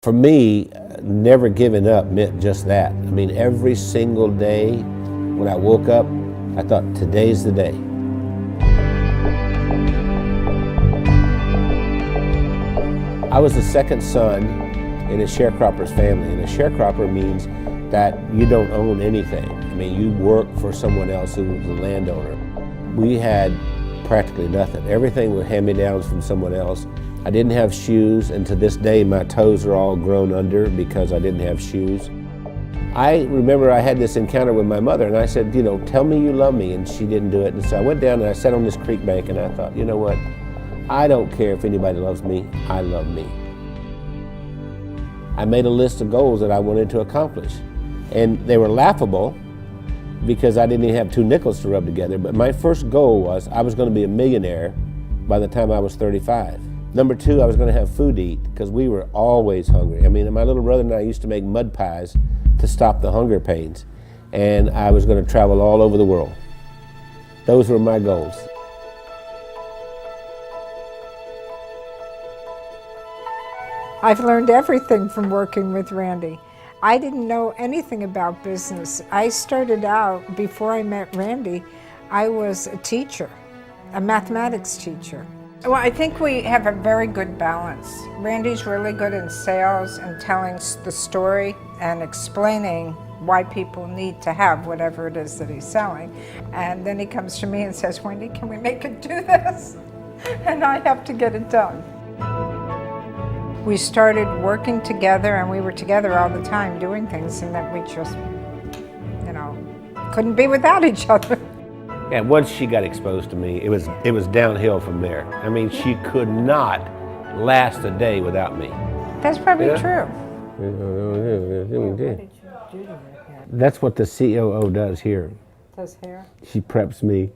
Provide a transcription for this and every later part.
For me, never giving up meant just that. I mean, every single day when I woke up, I thought, today's the day. I was the second son in a sharecropper's family, and a sharecropper means that you don't own anything. I mean, you work for someone else who was the landowner. We had practically nothing. Everything was hand-me-downs from someone else. I didn't have shoes, and to this day my toes are all grown under because I didn't have shoes. I remember I had this encounter with my mother, and I said, you know, tell me you love me, and she didn't do it. And so I went down and I sat on this creek bank and I thought, you know what, I don't care if anybody loves me, I love me. I made a list of goals that I wanted to accomplish, and they were laughable because I didn't even have 2 nickels to rub together, but my first goal was I was going to be a millionaire by the time I was 35. Number 2, I was going to have food to eat because we were always hungry. I mean, my little brother and I used to make mud pies to stop the hunger pains, and I was going to travel all over the world. Those were my goals. I've learned everything from working with Randy. I didn't know anything about business. I started out, before I met Randy, I was a teacher, a mathematics teacher. Well, I think we have a very good balance. Randy's really good in sales and telling the story and explaining why people need to have whatever it is that he's selling. And then he comes to me and says, Wendy, can we make it do this? And I have to get it done. We started working together, and we were together all the time doing things, and that we just, you know, couldn't be without each other. And once she got exposed to me, it was downhill from there. I mean, she could not last a day without me. That's probably true. That's what the COO does here. Does hair? She preps me.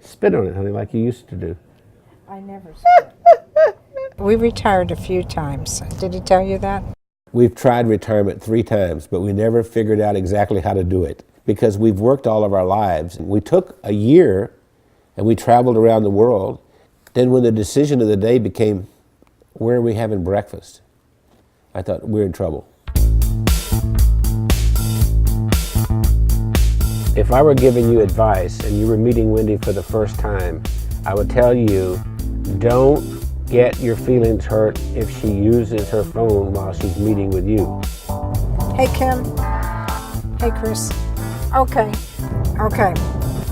Spit on it, honey, like you used to do. I never spit. We retired a few times. Did he tell you that? We've tried retirement 3 times, but we never figured out exactly how to do it because we've worked all of our lives. We took a year and we traveled around the world. Then when the decision of the day became, where are we having breakfast? I thought, we're in trouble. If I were giving you advice and you were meeting Wendy for the first time, I would tell you, don't get your feelings hurt if she uses her phone while she's meeting with you. Hey, Kim. Hey, Chris. Okay.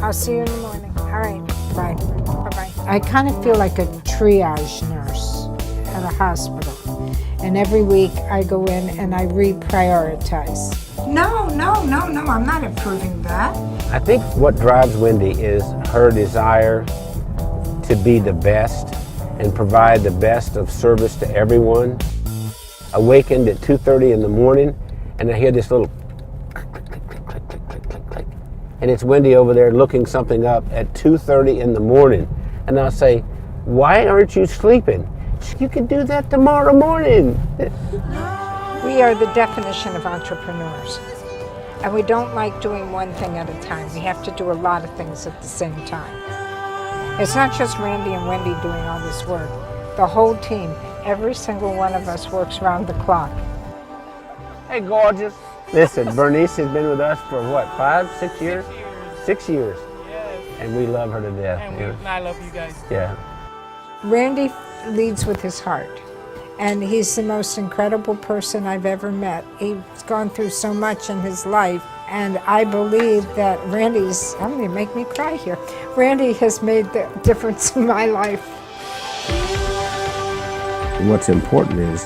I'll see you in the morning. All right. Bye. Bye-bye. I kind of feel like a triage nurse at a hospital. And every week I go in and I reprioritize. No, I'm not approving that. I think what drives Wendy is her desire to be the best and provide the best of service to everyone. Awakened at 2:30 in the morning, and I hear this little click, click, click, click, click, click, click, click, click. And it's Wendy over there looking something up at 2:30 in the morning. And I'll say, why aren't you sleeping? You can do that tomorrow morning. We are the definition of entrepreneurs. And we don't like doing one thing at a time. We have to do a lot of things at the same time. It's not just Randy and Wendy doing all this work. The whole team, every single one of us works round the clock. Hey, gorgeous. Listen, Bernice has been with us for what, 5, 6 years? 6 years. Yes. And we love her to death. And I love you guys. Yeah. Randy leads with his heart. And he's the most incredible person I've ever met. He's gone through so much in his life. And I believe that Randy's, I'm going to make me cry here. Randy has made the difference in my life. What's important is,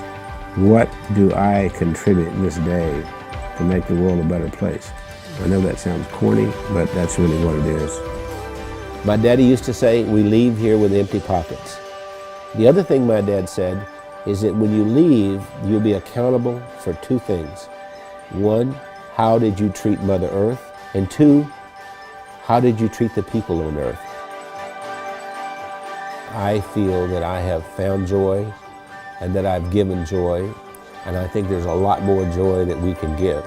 what do I contribute this day to make the world a better place? I know that sounds corny, but that's really what it is. My daddy used to say, we leave here with empty pockets. The other thing my dad said is that when you leave, you'll be accountable for 2 things. 1, how did you treat Mother Earth? And 2, how did you treat the people on Earth? I feel that I have found joy and that I've given joy, and I think there's a lot more joy that we can give.